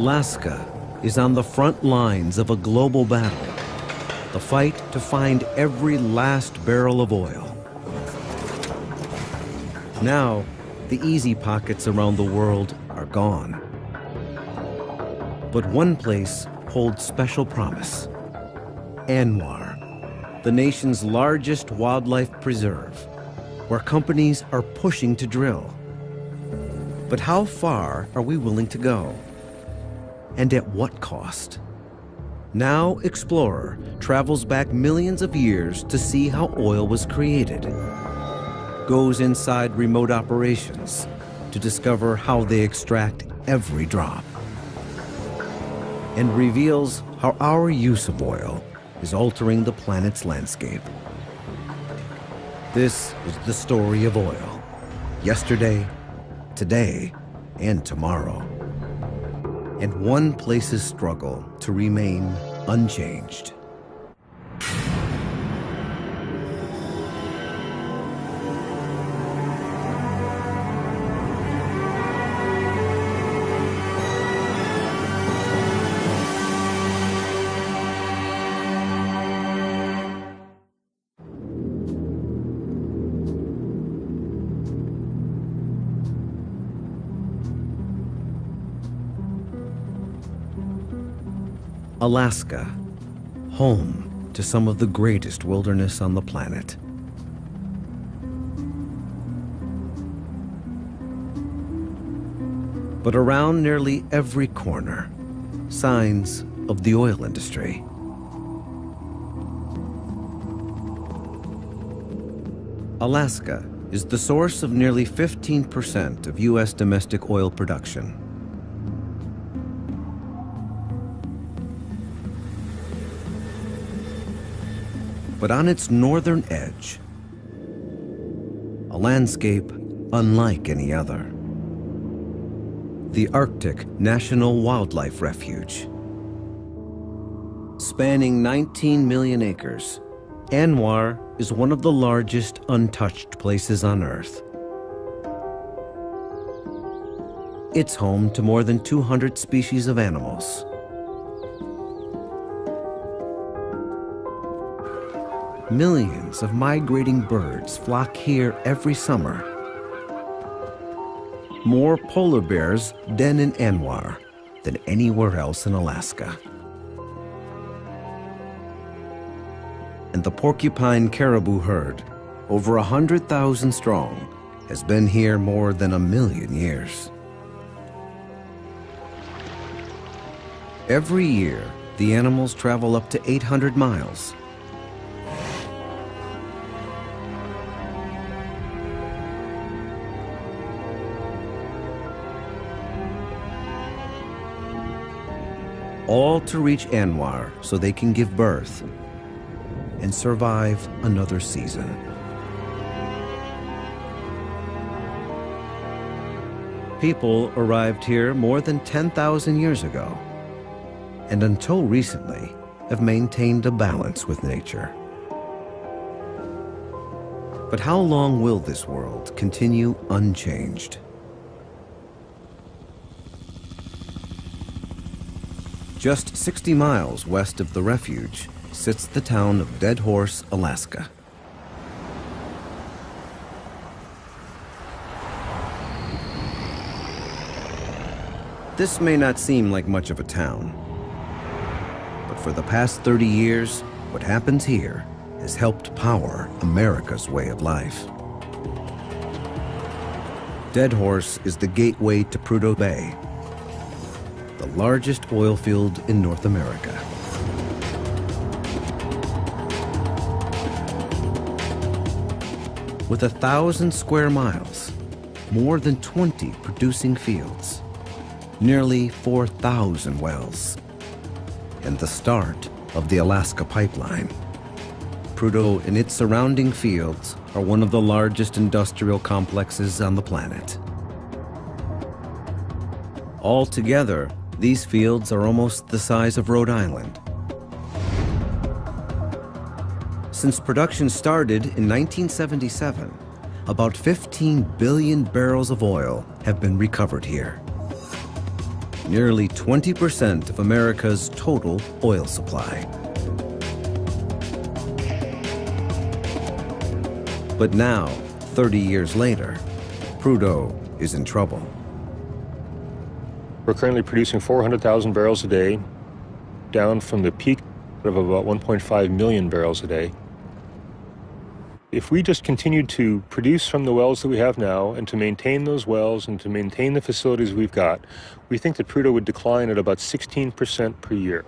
Alaska is on the front lines of a global battle, the fight to find every last barrel of oil. Now, the easy pockets around the world are gone. But one place holds special promise: ANWR, the nation's largest wildlife preserve, where companies are pushing to drill. But how far are we willing to go? And at what cost? Now Explorer travels back millions of years to see how oil was created, goes inside remote operations to discover how they extract every drop, and reveals how our use of oil is altering the planet's landscape. This is the story of oil, yesterday, today, and tomorrow. And one place's struggle to remain unchanged. Alaska, home to some of the greatest wilderness on the planet. But around nearly every corner, signs of the oil industry. Alaska is the source of nearly 15% of U.S. domestic oil production. But on its northern edge, a landscape unlike any other. The Arctic National Wildlife Refuge. Spanning 19 million acres, ANWR is one of the largest untouched places on Earth. It's home to more than 200 species of animals. Millions of migrating birds flock here every summer. More polar bears den in ANWR than anywhere else in Alaska. And the porcupine caribou herd, over 100,000 strong, has been here more than 1 million years. Every year, the animals travel up to 800 miles. All to reach ANWR so they can give birth and survive another season. People arrived here more than 10,000 years ago, and until recently have maintained a balance with nature. But how long will this world continue unchanged? Just 60 miles west of the refuge sits the town of Dead Horse, Alaska. This may not seem like much of a town, but for the past 30 years, what happens here has helped power America's way of life. Dead Horse is the gateway to Prudhoe Bay, the largest oil field in North America. With 1,000 square miles, more than 20 producing fields, nearly 4,000 wells, and the start of the Alaska Pipeline. Prudhoe and its surrounding fields are one of the largest industrial complexes on the planet. Altogether, these fields are almost the size of Rhode Island. Since production started in 1977, about 15 billion barrels of oil have been recovered here. nearly 20% of America's total oil supply. But now, 30 years later, Prudhoe is in trouble. We're currently producing 400,000 barrels a day, down from the peak of about 1.5 million barrels a day. If we just continued to produce from the wells that we have now and to maintain those wells and to maintain the facilities we've got, we think that Prudhoe would decline at about 16% per year.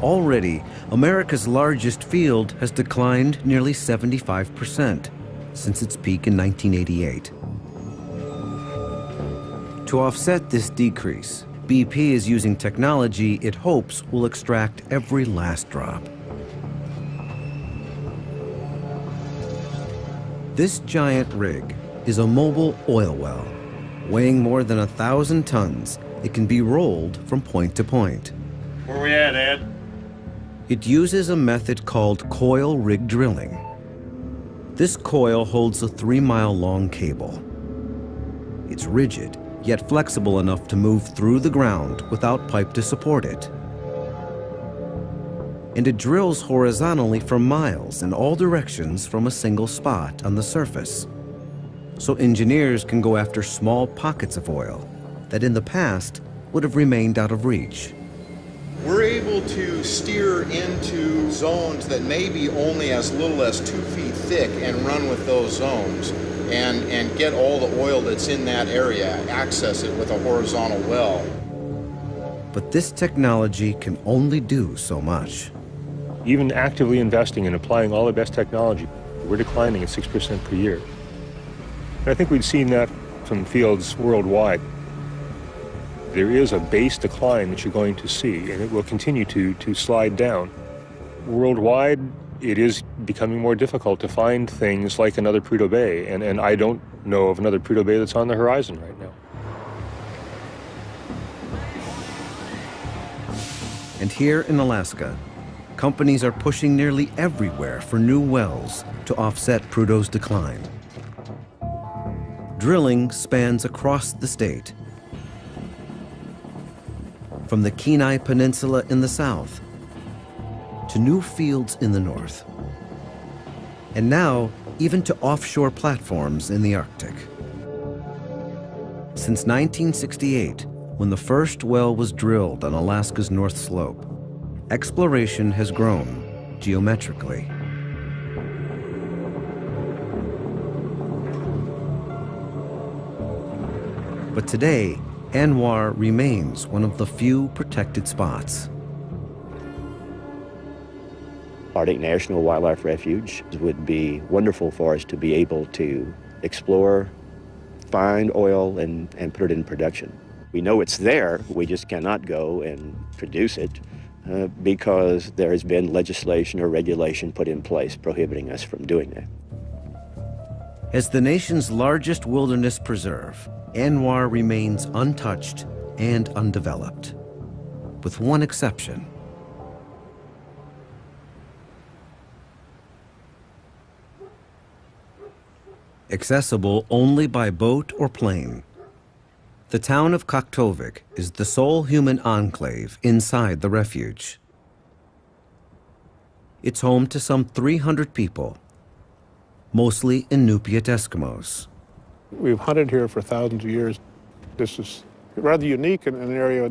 Already, America's largest field has declined nearly 75% since its peak in 1988. To offset this decrease, BP is using technology it hopes will extract every last drop. This giant rig is a mobile oil well. Weighing more than 1,000 tons, it can be rolled from point to point. Where we at, Ed? It uses a method called coil rig drilling. This coil holds a 3-mile-long cable. It's rigid, yet flexible enough to move through the ground without pipe to support it. And it drills horizontally for miles in all directions from a single spot on the surface. So engineers can go after small pockets of oil that in the past would have remained out of reach. We're able to steer into zones that may be only as little as 2 feet thick and run with those zones and get all the oil that's in that area, access it with a horizontal well. But this technology can only do so much. Even actively investing and applying all the best technology, we're declining at 6% per year. And I think we've seen that from fields worldwide. There is a base decline that you're going to see, and it will continue to slide down. Worldwide, it is becoming more difficult to find things like another Prudhoe Bay, and I don't know of another Prudhoe Bay that's on the horizon right now. And here in Alaska, companies are pushing nearly everywhere for new wells to offset Prudhoe's decline. Drilling spans across the state, from the Kenai Peninsula in the south to new fields in the north, and now even to offshore platforms in the Arctic. Since 1968, when the first well was drilled on Alaska's North Slope, exploration has grown geometrically. But today, ANWR remains one of the few protected spots. Arctic National Wildlife Refuge would be wonderful for us to be able to explore, find oil, and put it in production. We know it's there, we just cannot go and produce it because there has been legislation or regulation put in place prohibiting us from doing that. As the nation's largest wilderness preserve, ANWR remains untouched and undeveloped, with one exception. Accessible only by boat or plane, the town of Kaktovik is the sole human enclave inside the refuge. It's home to some 300 people, mostly Inupiat Eskimos. We've hunted here for thousands of years. This is rather unique in an area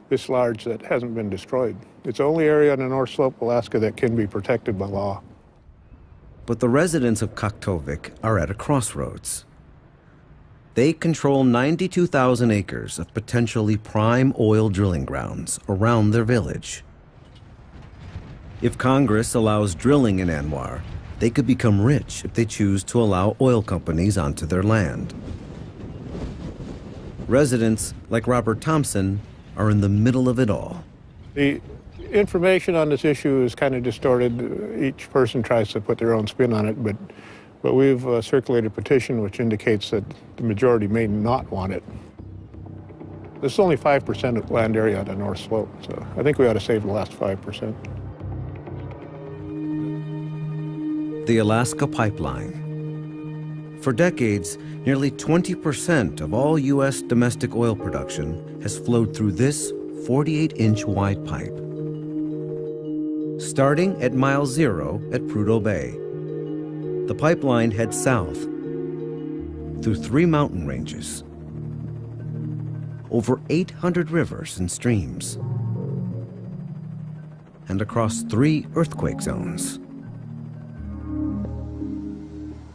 this large that hasn't been destroyed. It's the only area on the North Slope, Alaska, that can be protected by law. But the residents of Kaktovik are at a crossroads. They control 92,000 acres of potentially prime oil drilling grounds around their village. If Congress allows drilling in ANWR, they could become rich if they choose to allow oil companies onto their land. Residents like Robert Thompson are in the middle of it all. The information on this issue is kind of distorted. Each person tries to put their own spin on it, but we've circulated a petition which indicates that the majority may not want it. This is only 5% of land area on the North Slope, so I think we ought to save the last 5%. The Alaska Pipeline. For decades, nearly 20% of all U.S. domestic oil production has flowed through this 48-inch wide pipe. Starting at mile 0 at Prudhoe Bay, the pipeline heads south through 3 mountain ranges, over 800 rivers and streams, and across 3 earthquake zones.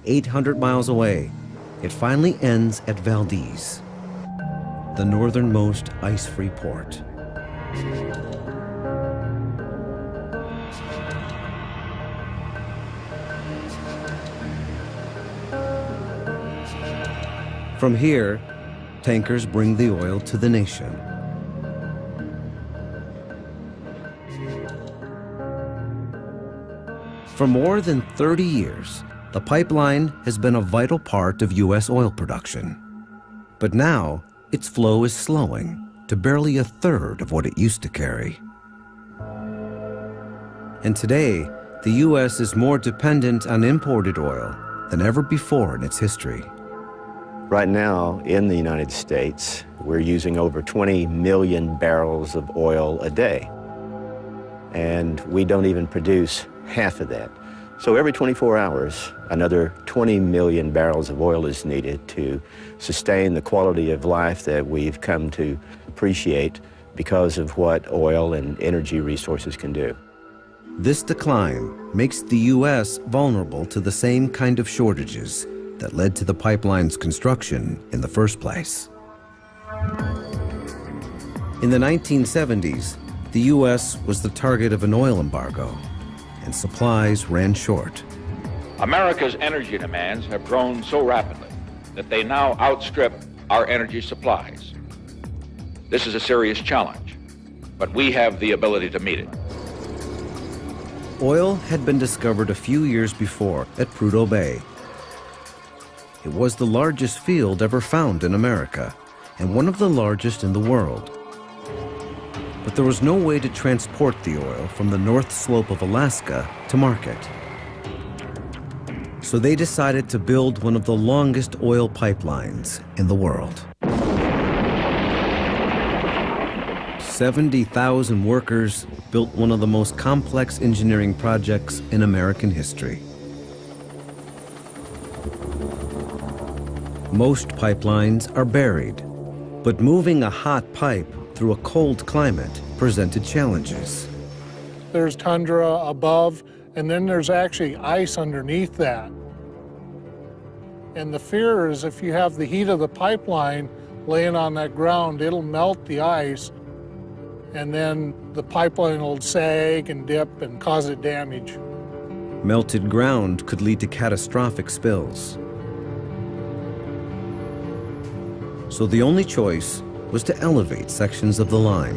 800 miles away, it finally ends at Valdez, the northernmost ice-free port. From here, tankers bring the oil to the nation. For more than 30 years, the pipeline has been a vital part of U.S. oil production. But now, its flow is slowing to barely a third of what it used to carry. And today, the U.S. is more dependent on imported oil than ever before in its history. Right now, in the United States, we're using over 20 million barrels of oil a day. And we don't even produce half of that. So every 24 hours, another 20 million barrels of oil is needed to sustain the quality of life that we've come to appreciate because of what oil and energy resources can do. This decline makes the U.S. vulnerable to the same kind of shortages that led to the pipeline's construction in the first place. In the 1970s, the U.S. was the target of an oil embargo, and supplies ran short. America's energy demands have grown so rapidly that they now outstrip our energy supplies. This is a serious challenge, but we have the ability to meet it. Oil had been discovered a few years before at Prudhoe Bay. It was the largest field ever found in America, and one of the largest in the world. But there was no way to transport the oil from the North Slope of Alaska to market. So they decided to build one of the longest oil pipelines in the world. 70,000 workers built one of the most complex engineering projects in American history. Most pipelines are buried, but moving a hot pipe through a cold climate presented challenges. There's tundra above, and then there's actually ice underneath that. And the fear is if you have the heat of the pipeline laying on that ground, it'll melt the ice, and then the pipeline will sag and dip and cause it damage. Melted ground could lead to catastrophic spills. So the only choice was to elevate sections of the line.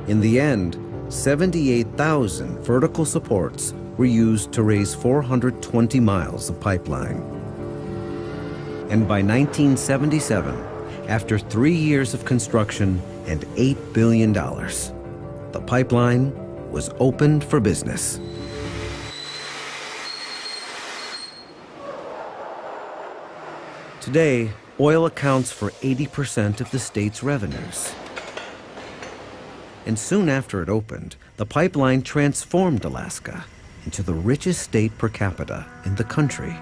In the end, 78,000 vertical supports were used to raise 420 miles of pipeline. And by 1977, after 3 years of construction and $8 billion, the pipeline was opened for business. Today, oil accounts for 80% of the state's revenues. And soon after it opened, the pipeline transformed Alaska into the richest state per capita in the country.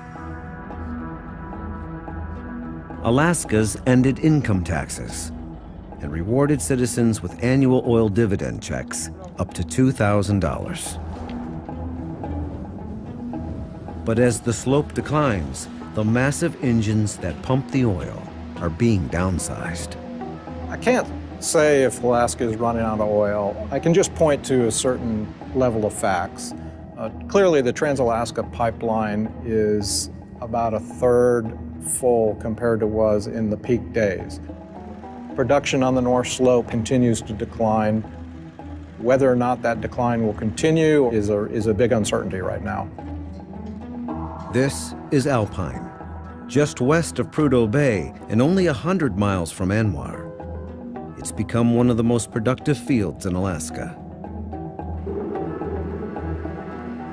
Alaska's ended income taxes and rewarded citizens with annual oil dividend checks up to $2,000. But as the slope declines, the massive engines that pump the oil are being downsized. I can't say if Alaska is running out of oil. I can just point to a certain level of facts. Clearly, the Trans-Alaska Pipeline is about a third full compared to was in the peak days. Production on the North Slope continues to decline. Whether or not that decline will continue is a big uncertainty right now. This is Alpine, just west of Prudhoe Bay and only 100 miles from ANWR. It's become one of the most productive fields in Alaska.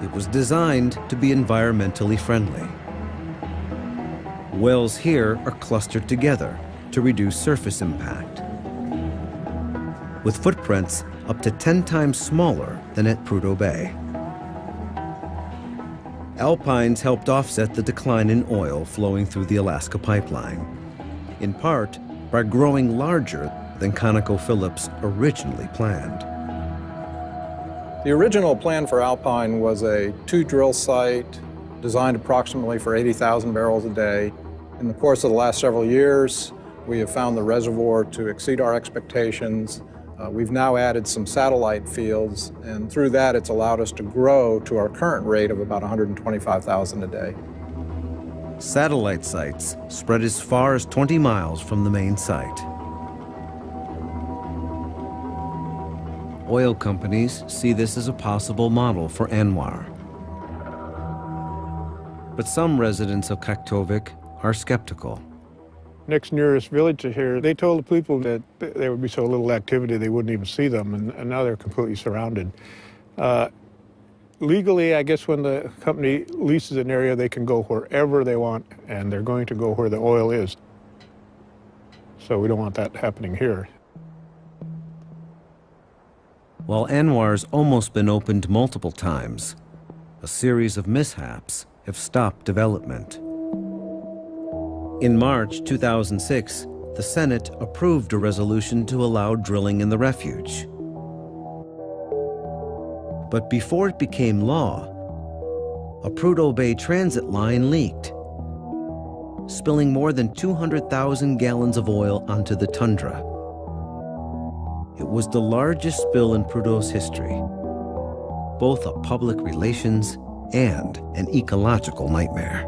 It was designed to be environmentally friendly. Wells here are clustered together to reduce surface impact, with footprints up to 10 times smaller than at Prudhoe Bay. Alpines helped offset the decline in oil flowing through the Alaska pipeline, in part by growing larger than ConocoPhillips originally planned. The original plan for Alpine was a 2-drill site designed approximately for 80,000 barrels a day. In the course of the last several years, we have found the reservoir to exceed our expectations. We've now added some satellite fields, and through that it's allowed us to grow to our current rate of about 125,000 a day. Satellite sites spread as far as 20 miles from the main site. Oil companies see this as a possible model for ANWR. But some residents of Kaktovik are skeptical. Next nearest village to here, they told the people that there would be so little activity they wouldn't even see them, and now they're completely surrounded. Legally, I guess when the company leases an area, they can go wherever they want, and they're going to go where the oil is. So we don't want that happening here. While ANWR's almost been opened multiple times, a series of mishaps have stopped development. In March 2006, the Senate approved a resolution to allow drilling in the refuge. But before it became law, a Prudhoe Bay transit line leaked, spilling more than 200,000 gallons of oil onto the tundra. It was the largest spill in Prudhoe's history, both a public relations and an ecological nightmare.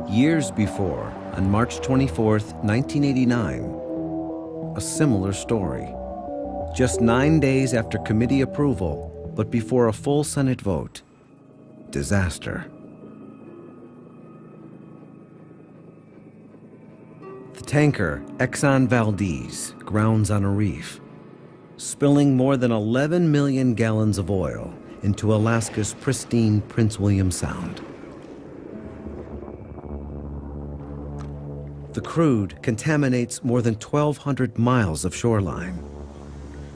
Years before, on March 24th, 1989, a similar story. Just 9 days after committee approval, but before a full Senate vote, disaster. The tanker Exxon Valdez grounds on a reef, spilling more than 11 million gallons of oil into Alaska's pristine Prince William Sound. The crude contaminates more than 1,200 miles of shoreline,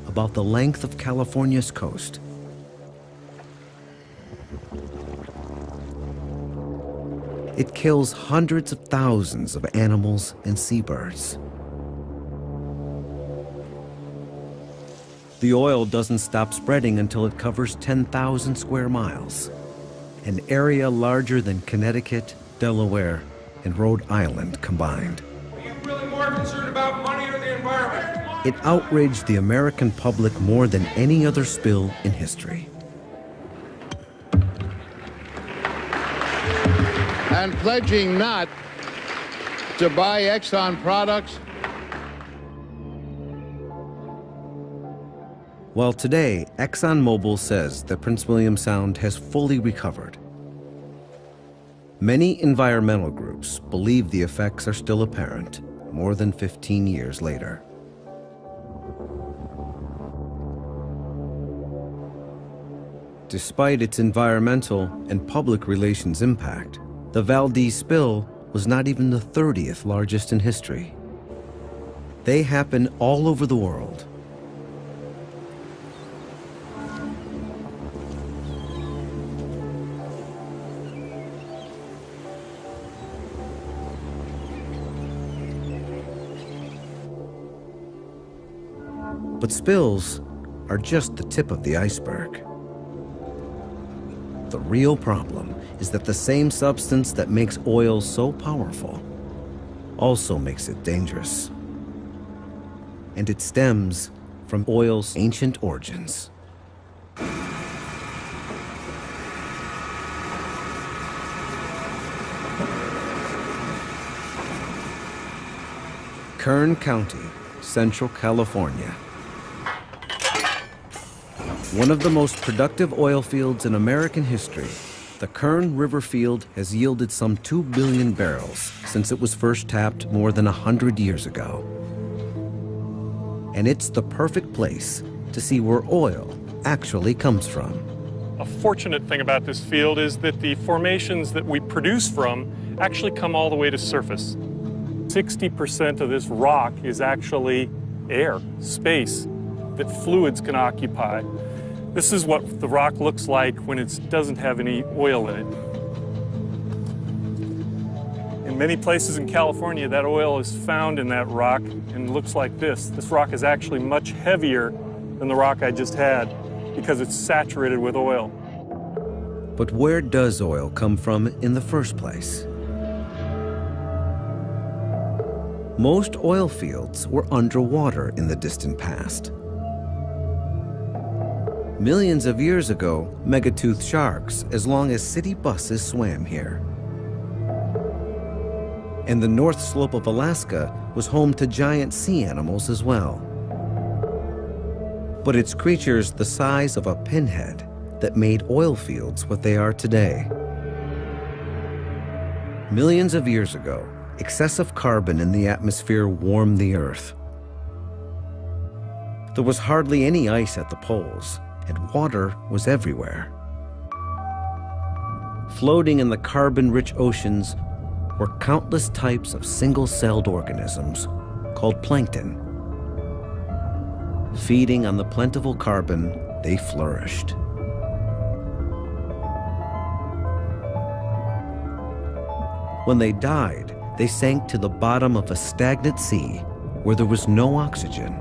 about the length of California's coast. It kills hundreds of thousands of animals and seabirds. The oil doesn't stop spreading until it covers 10,000 square miles, an area larger than Connecticut, Delaware, and Rhode Island combined. Are you really more concerned about money or the environment? It outraged the American public more than any other spill in history. And pledging not to buy Exxon products. While today, ExxonMobil says that Prince William Sound has fully recovered, many environmental groups believe the effects are still apparent more than 15 years later. Despite its environmental and public relations impact, the Valdez spill was not even the 30th largest in history. They happen all over the world. But spills are just the tip of the iceberg. The real problem is that the same substance that makes oil so powerful also makes it dangerous. And it stems from oil's ancient origins. Kern County, Central California. One of the most productive oil fields in American history, the Kern River Field has yielded some 2 billion barrels since it was first tapped more than 100 years ago. And it's the perfect place to see where oil actually comes from. A fortunate thing about this field is that the formations that we produce from actually come all the way to surface. 60% of this rock is actually air, space, that fluids can occupy. This is what the rock looks like when it doesn't have any oil in it. In many places in California, that oil is found in that rock and looks like this. This rock is actually much heavier than the rock I just had because it's saturated with oil. But where does oil come from in the first place? Most oil fields were underwater in the distant past. Millions of years ago, megatoothed sharks, as long as city buses, swam here. And the north slope of Alaska was home to giant sea animals as well. But it's creatures the size of a pinhead that made oil fields what they are today. Millions of years ago, excessive carbon in the atmosphere warmed the Earth. There was hardly any ice at the poles, and water was everywhere. Floating in the carbon-rich oceans were countless types of single-celled organisms called plankton. Feeding on the plentiful carbon, they flourished. When they died, they sank to the bottom of a stagnant sea where there was no oxygen.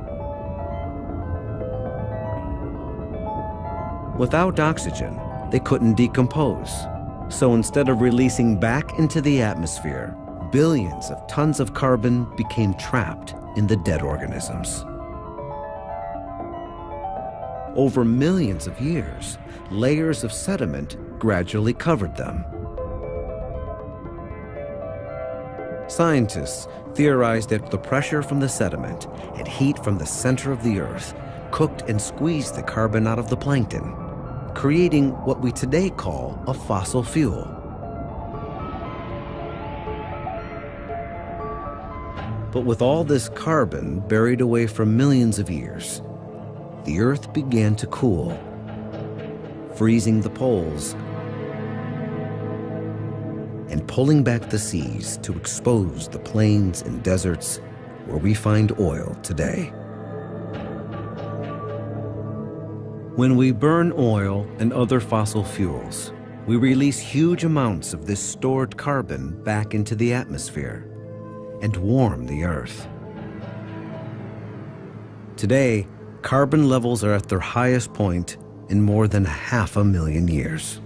Without oxygen, they couldn't decompose. So instead of releasing back into the atmosphere, billions of tons of carbon became trapped in the dead organisms. Over millions of years, layers of sediment gradually covered them. Scientists theorized that the pressure from the sediment and heat from the center of the Earth cooked and squeezed the carbon out of the plankton, creating what we today call a fossil fuel. But with all this carbon buried away for millions of years, the Earth began to cool, freezing the poles and pulling back the seas to expose the plains and deserts where we find oil today. When we burn oil and other fossil fuels, we release huge amounts of this stored carbon back into the atmosphere and warm the Earth. Today, carbon levels are at their highest point in more than 500,000 years.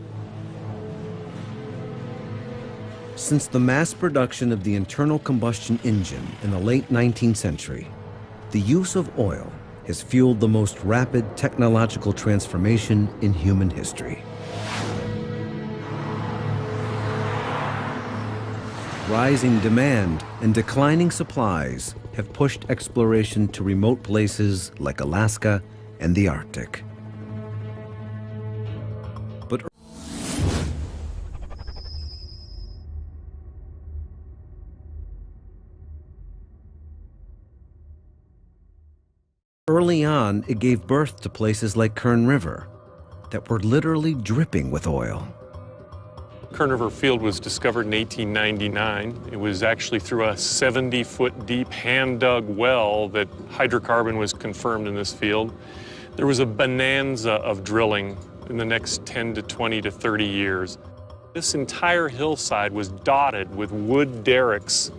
Since the mass production of the internal combustion engine in the late 19th century, the use of oil has fueled the most rapid technological transformation in human history. Rising demand and declining supplies have pushed exploration to remote places like Alaska and the Arctic. But early on, it gave birth to places like Kern River that were literally dripping with oil. Kern River Field was discovered in 1899. It was actually through a 70-foot deep hand-dug well that hydrocarbon was confirmed in this field. There was a bonanza of drilling in the next 10 to 20 to 30 years. This entire hillside was dotted with wood derricks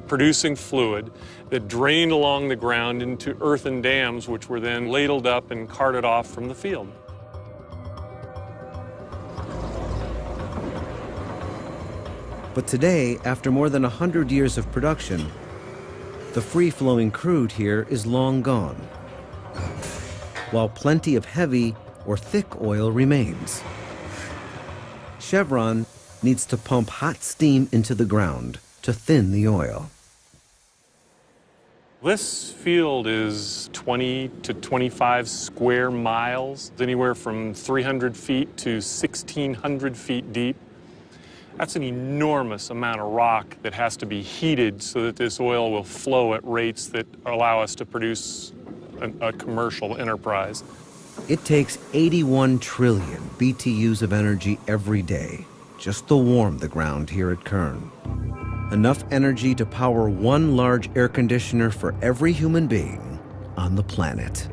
producing fluid that drained along the ground into earthen dams, which were then ladled up and carted off from the field. But today, after more than 100 years of production, the free-flowing crude here is long gone, while plenty of heavy or thick oil remains. Chevron needs to pump hot steam into the ground to thin the oil. This field is 20 to 25 square miles, anywhere from 300 feet to 1,600 feet deep. That's an enormous amount of rock that has to be heated so that this oil will flow at rates that allow us to produce a commercial enterprise. It takes 81 trillion BTUs of energy every day just to warm the ground here at Kern. Enough energy to power one large air conditioner for every human being on the planet.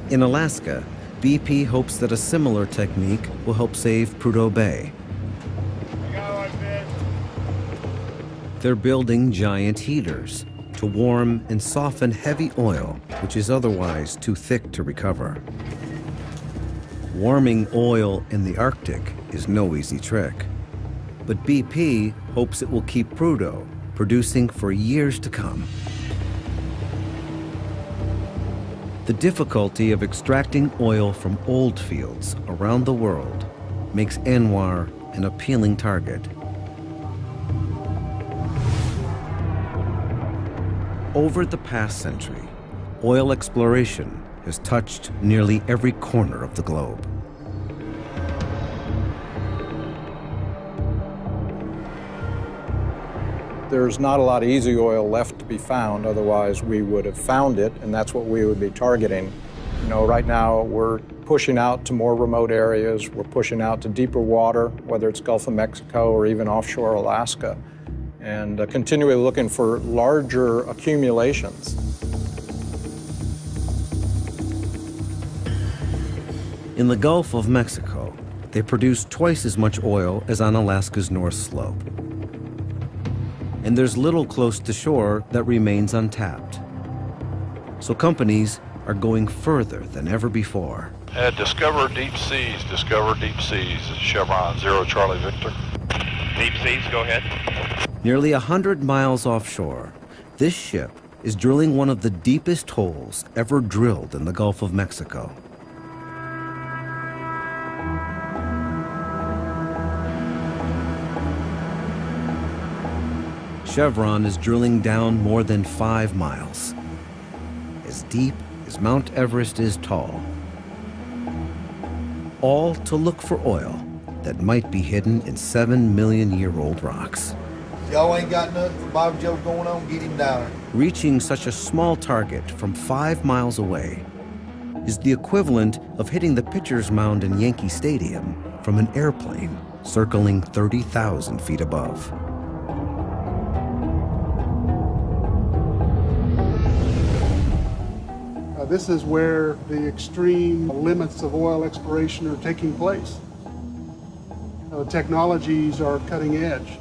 In Alaska, BP hopes that a similar technique will help save Prudhoe Bay. They're building giant heaters to warm and soften heavy oil, which is otherwise too thick to recover. Warming oil in the Arctic is no easy trick, but BP hopes it will keep Prudhoe producing for years to come. The difficulty of extracting oil from old fields around the world makes ANWR an appealing target. Over the past century, oil exploration has touched nearly every corner of the globe. There's not a lot of easy oil left to be found, otherwise we would have found it, and that's what we would be targeting. You know, right now we're pushing out to more remote areas, we're pushing out to deeper water, whether it's Gulf of Mexico or even offshore Alaska, and continually looking for larger accumulations. In the Gulf of Mexico, they produce twice as much oil as on Alaska's North Slope. And there's little close to shore that remains untapped. So companies are going further than ever before. Discover Deep Seas, Discover Deep Seas. Chevron 0 Charlie Victor. Deep Seas, go ahead. Nearly 100 miles offshore, this ship is drilling one of the deepest holes ever drilled in the Gulf of Mexico. Chevron is drilling down more than 5 miles, as deep as Mount Everest is tall, all to look for oil that might be hidden in 7-million-year-old rocks. Y'all ain't got nothing for Bob Joe going on, get him down. Reaching such a small target from 5 miles away is the equivalent of hitting the pitcher's mound in Yankee Stadium from an airplane circling 30,000 feet above. This is where the extreme limits of oil exploration are taking place. Technologies are cutting edge.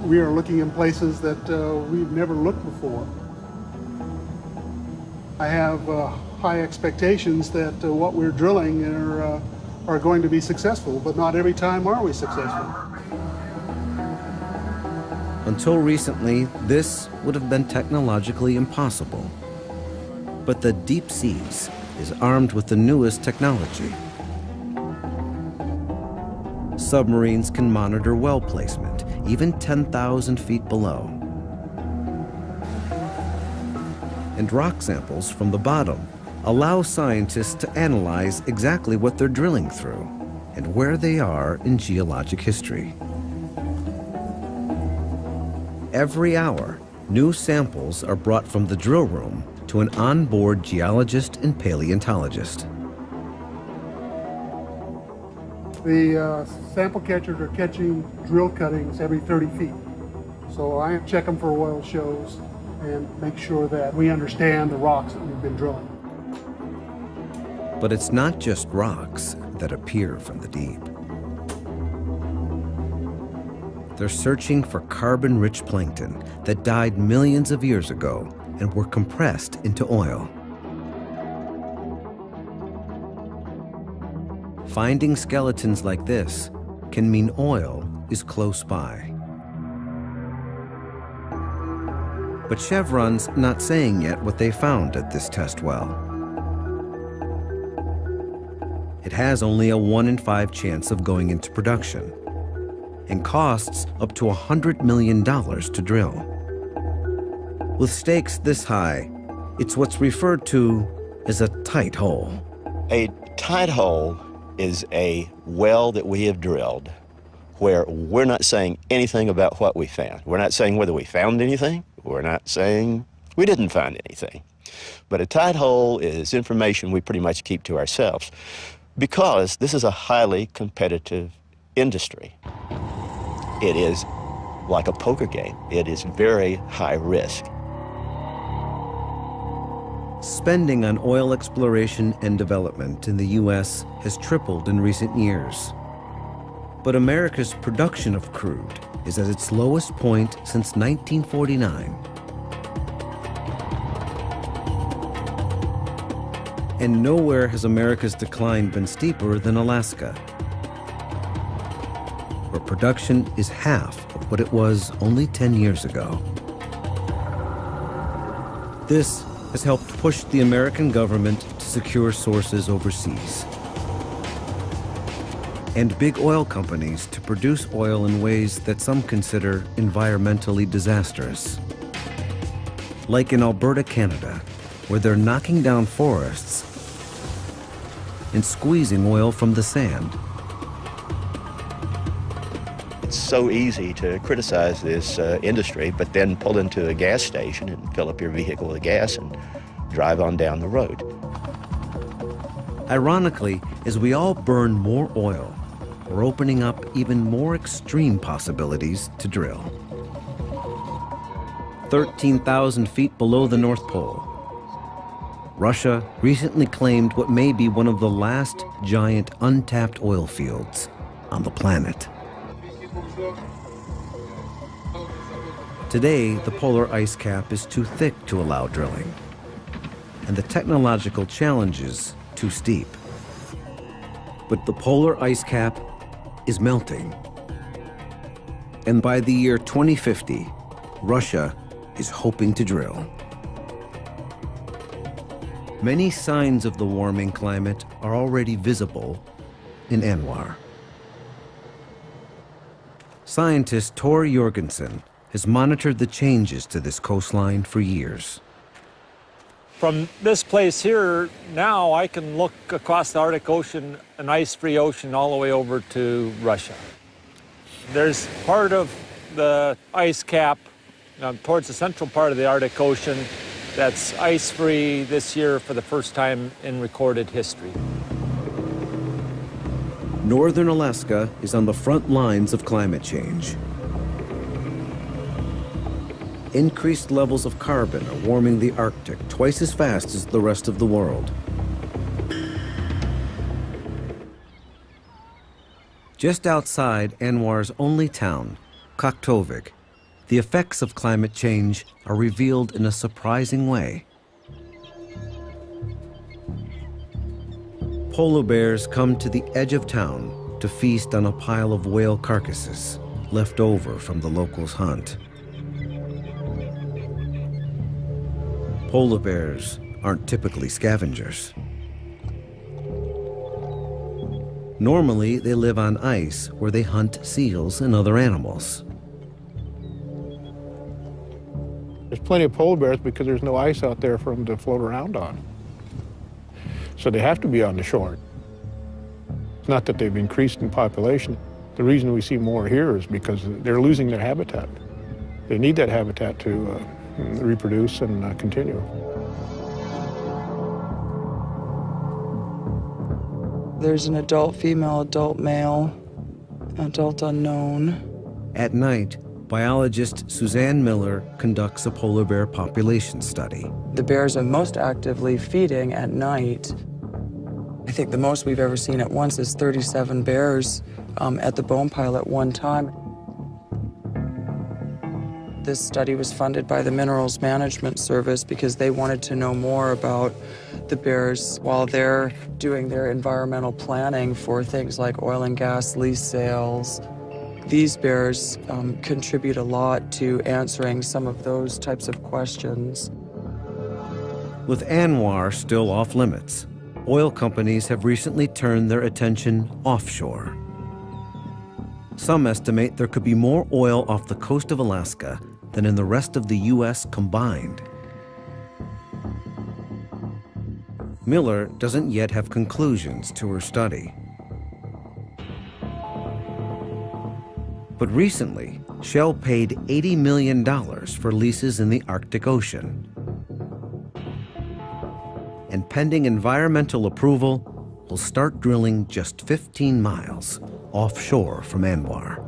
We are looking in places that we've never looked before. I have high expectations that what we're drilling are going to be successful, but not every time are we successful. Until recently, this would have been technologically impossible. But the Deep Seas is armed with the newest technology. Submarines can monitor well placement, even 10,000 feet below. And rock samples from the bottom allow scientists to analyze exactly what they're drilling through and where they are in geologic history. Every hour, new samples are brought from the drill room to an onboard geologist and paleontologist. The sample catchers are catching drill cuttings every 30 feet. So I check them for oil shows and make sure that we understand the rocks that we've been drilling. But it's not just rocks that appear from the deep. They're searching for carbon-rich plankton that died millions of years ago and were compressed into oil. Finding skeletons like this can mean oil is close by. But Chevron's not saying yet what they found at this test well. It has only a 1 in 5 chance of going into production and costs up to $100 million to drill. With stakes this high, it's what's referred to as a tight hole. A tight hole is a well that we have drilled where we're not saying anything about what we found. We're not saying whether we found anything. We're not saying we didn't find anything. But a tide hole is information we pretty much keep to ourselves because this is a highly competitive industry. It is like a poker game. It is very high risk. Spending on oil exploration and development in the U.S. has tripled in recent years. But America's production of crude is at its lowest point since 1949. And nowhere has America's decline been steeper than Alaska, where production is half of what it was only 10 years ago. This has helped push the American government to secure sources overseas, and big oil companies to produce oil in ways that some consider environmentally disastrous. Like in Alberta, Canada, where they're knocking down forests and squeezing oil from the sand. It's so easy to criticize this industry, but then pull into a gas station and fill up your vehicle with gas and drive on down the road. Ironically, as we all burn more oil, we're opening up even more extreme possibilities to drill. 13,000 feet below the North Pole, Russia recently claimed what may be one of the last giant untapped oil fields on the planet. Today, the polar ice cap is too thick to allow drilling, and the technological challenges too steep. But the polar ice cap is melting. And by the year 2050, Russia is hoping to drill. Many signs of the warming climate are already visible in ANWR. Scientist Tor Jorgensen has monitored the changes to this coastline for years. From this place here, now I can look across the Arctic Ocean, an ice-free ocean, all the way over to Russia. There's part of the ice cap towards the central part of the Arctic Ocean that's ice-free this year for the first time in recorded history. Northern Alaska is on the front lines of climate change. Increased levels of carbon are warming the Arctic twice as fast as the rest of the world. Just outside ANWR's only town, Kaktovik, the effects of climate change are revealed in a surprising way. Polar bears come to the edge of town to feast on a pile of whale carcasses left over from the locals' hunt. Polar bears aren't typically scavengers. Normally, they live on ice where they hunt seals and other animals. There's plenty of polar bears because there's no ice out there for them to float around on. So they have to be on the shore. It's not that they've increased in population. The reason we see more here is because they're losing their habitat. They need that habitat to reproduce and continue. There's an adult female, adult male, adult unknown. At night, biologist Suzanne Miller conducts a polar bear population study. The bears are most actively feeding at night. I think the most we've ever seen at once is 37 bears at the bone pile at one time. This study was funded by the Minerals Management Service because they wanted to know more about the bears while they're doing their environmental planning for things like oil and gas lease sales. These bears contribute a lot to answering some of those types of questions. With ANWR still off limits, oil companies have recently turned their attention offshore. Some estimate there could be more oil off the coast of Alaska than in the rest of the U.S. combined. Miller doesn't yet have conclusions to her study. But recently, Shell paid $80 million for leases in the Arctic Ocean. and pending environmental approval, will start drilling just 15 miles offshore from ANWR.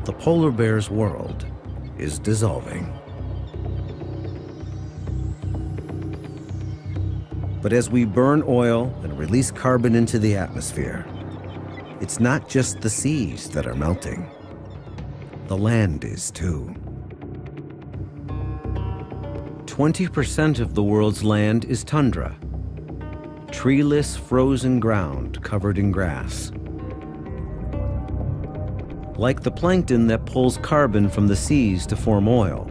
The polar bear's world is dissolving. But as we burn oil and release carbon into the atmosphere, it's not just the seas that are melting. The land is too. 20% of the world's land is tundra, treeless frozen ground covered in grass. Like the plankton that pulls carbon from the seas to form oil,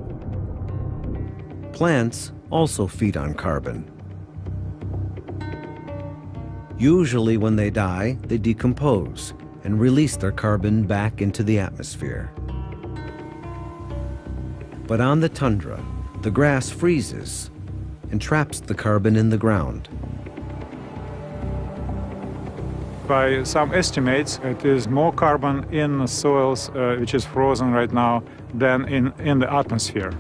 plants also feed on carbon. Usually when they die, they decompose and release their carbon back into the atmosphere. But on the tundra, the grass freezes and traps the carbon in the ground. By some estimates, it is more carbon in the soils, which is frozen right now, than in the atmosphere.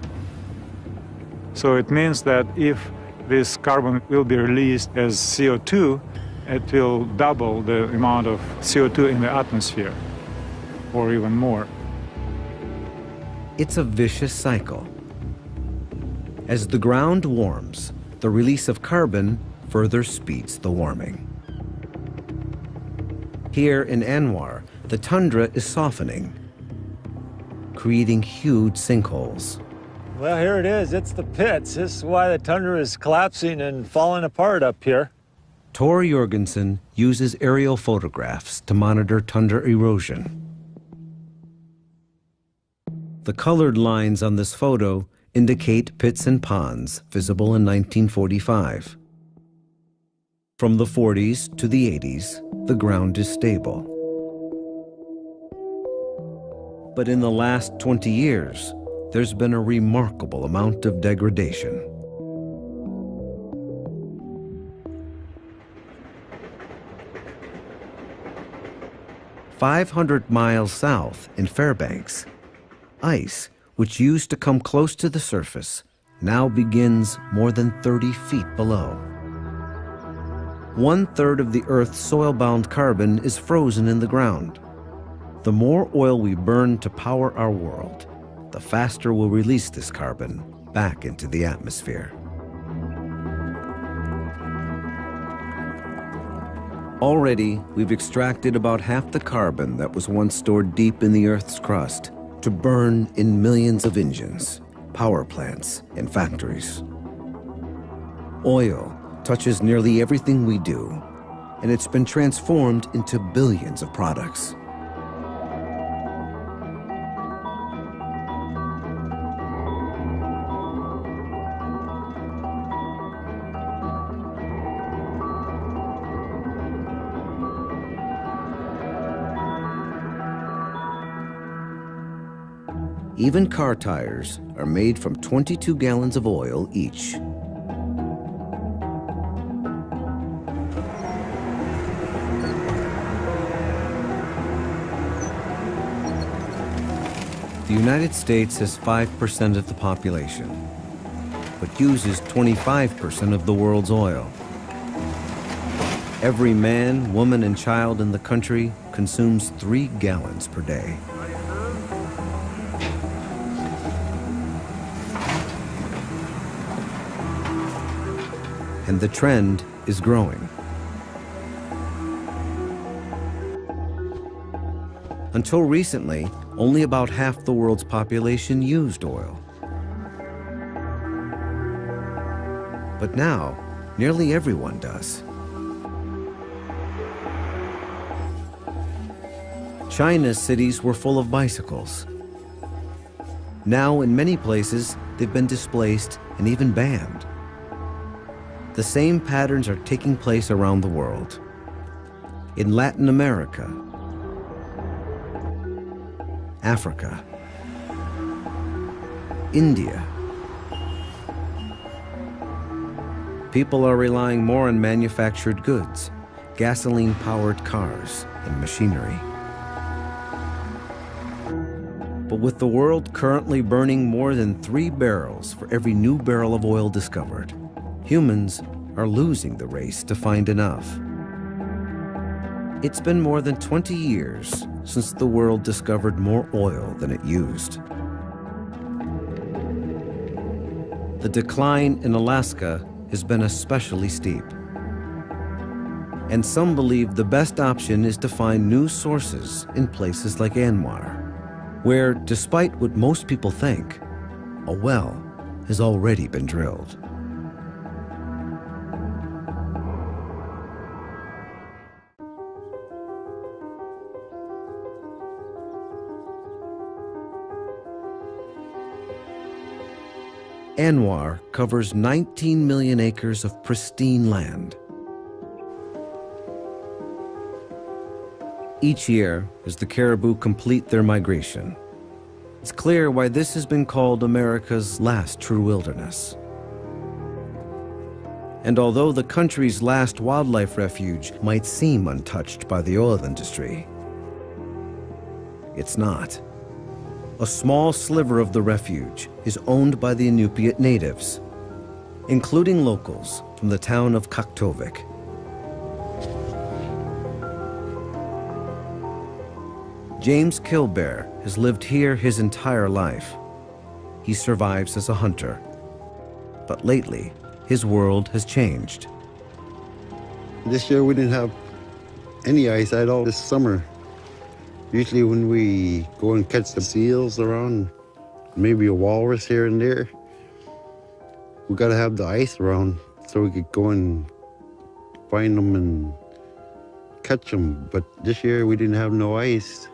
So it means that if this carbon will be released as CO2, it will double the amount of CO2 in the atmosphere, or even more. It's a vicious cycle. As the ground warms, the release of carbon further speeds the warming. Here in ANWR, the tundra is softening, creating huge sinkholes. Well, here it is. It's the pits. This is why the tundra is collapsing and falling apart up here. Tor Jorgensen uses aerial photographs to monitor tundra erosion. The colored lines on this photo indicate pits and ponds visible in 1945. From the 40s to the 80s, the ground is stable. But in the last 20 years, there's been a remarkable amount of degradation. "500 miles south in Fairbanks, ice, which used to come close to the surface, now begins more than 30 feet below. 1/3 of the Earth's soil-bound carbon is frozen in the ground. The more oil we burn to power our world, the faster we'll release this carbon back into the atmosphere. Already, we've extracted about half the carbon that was once stored deep in the Earth's crust to burn in millions of engines, power plants, and factories. Oil touches nearly everything we do, and it's been transformed into billions of products. Even car tires are made from 22 gallons of oil each. The United States has 5% of the population, but uses 25% of the world's oil. Every man, woman, and child in the country consumes 3 gallons per day. And the trend is growing. Until recently, only about half the world's population used oil. But now, nearly everyone does. China's cities were full of bicycles. Now, in many places, they've been displaced and even banned. The same patterns are taking place around the world. In Latin America, Africa, India. People are relying more on manufactured goods, gasoline-powered cars, and machinery. with the world currently burning more than 3 barrels for every new barrel of oil discovered, humans are losing the race to find enough. It's been more than 20 years since the world discovered more oil than it used. The decline in Alaska has been especially steep. And some believe the best option is to find new sources in places like ANWR, where, despite what most people think, a well has already been drilled. ANWR covers 19 million acres of pristine land. Each year, as the caribou complete their migration, it's clear why this has been called America's last true wilderness. And although the country's last wildlife refuge might seem untouched by the oil industry, it's not. A small sliver of the refuge is owned by the Inupiat natives, including locals from the town of Kaktovik. James Kilbear has lived here his entire life. He survives as a hunter. But lately, his world has changed. This year we didn't have any ice at all this summer. Usually when we go and catch the seals around, maybe a walrus here and there, we gotta have the ice around so we could go and find them and catch them. But this year we didn't have no ice.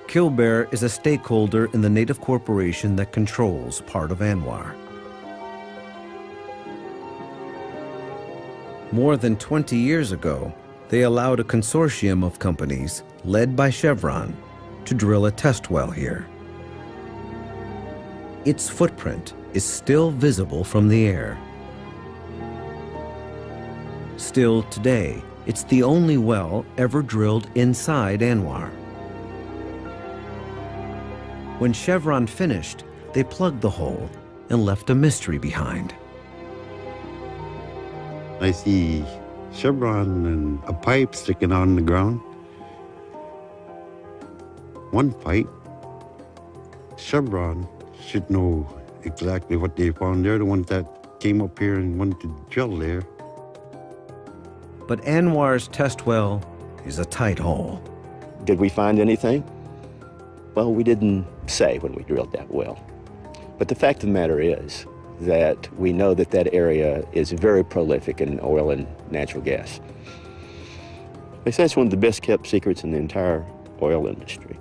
Kilbear is a stakeholder in the native corporation that controls part of ANWR. More than 20 years ago, they allowed a consortium of companies, led by Chevron, to drill a test well here. Its footprint is still visible from the air. Still today, it's the only well ever drilled inside ANWR. When Chevron finished, they plugged the hole and left a mystery behind. I see Chevron and a pipe sticking out on the ground. One pipe. Chevron should know exactly what they found. They're the ones that came up here and wanted to drill there. But ANWR's test well is a tight hole. Did we find anything? Well, we didn't say when we drilled that well. But the fact of the matter is that we know that that area is very prolific in oil and natural gas. They say it's one of the best kept secrets in the entire oil industry.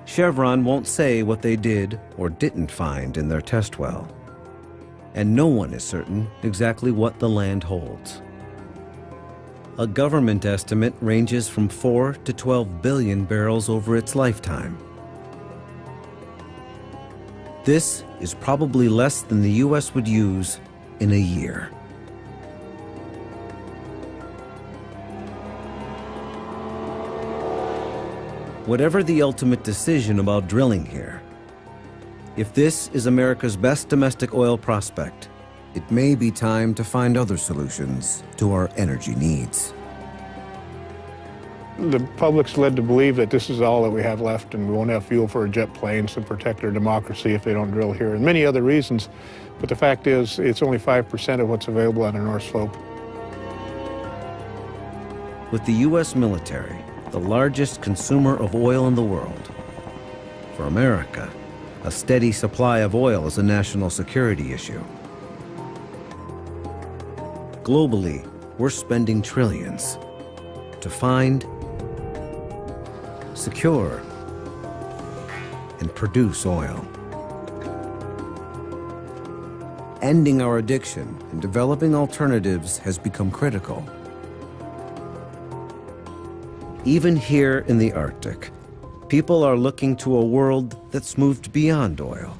Chevron won't say what they did or didn't find in their test well. And no one is certain exactly what the land holds. A government estimate ranges from 4 to 12 billion barrels over its lifetime. This is probably less than the U.S. would use in a year. Whatever the ultimate decision about drilling here, if this is America's best domestic oil prospect, it may be time to find other solutions to our energy needs. The public's led to believe that this is all that we have left and we won't have fuel for our jet planes to protect our democracy if they don't drill here, and many other reasons. But the fact is, it's only 5% of what's available on the North Slope. With the U.S. military, the largest consumer of oil in the world, for America, a steady supply of oil is a national security issue. Globally, we're spending trillions to find, secure, and produce oil. Ending our addiction and developing alternatives has become critical. Even here in the Arctic, people are looking to a world that's moved beyond oil.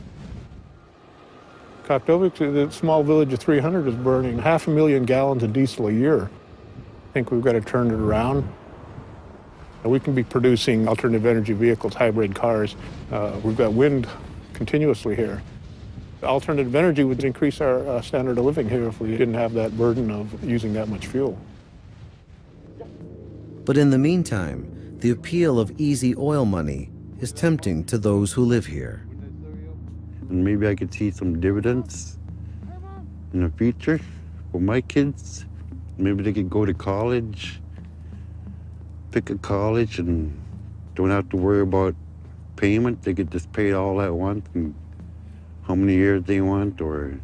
Kaktovik, the small village of 300, is burning 500,000 gallons of diesel a year. I think we've got to turn it around. We can be producing alternative energy vehicles, hybrid cars. We've got wind continuously here. Alternative energy would increase our standard of living here if we didn't have that burden of using that much fuel. But in the meantime, the appeal of easy oil money is tempting to those who live here. And maybe I could see some dividends in the future for my kids. Maybe they could go to college, pick a college, and don't have to worry about payment. They could just pay it all at once and how many years they want, or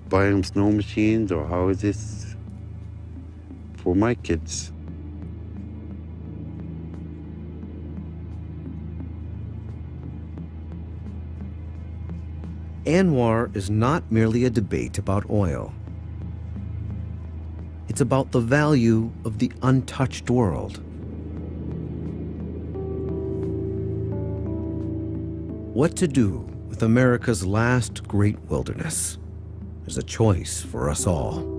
buy them snow machines or houses for my kids. ANWR is not merely a debate about oil. It's about the value of the untouched world. What to do with America's last great wilderness is a choice for us all.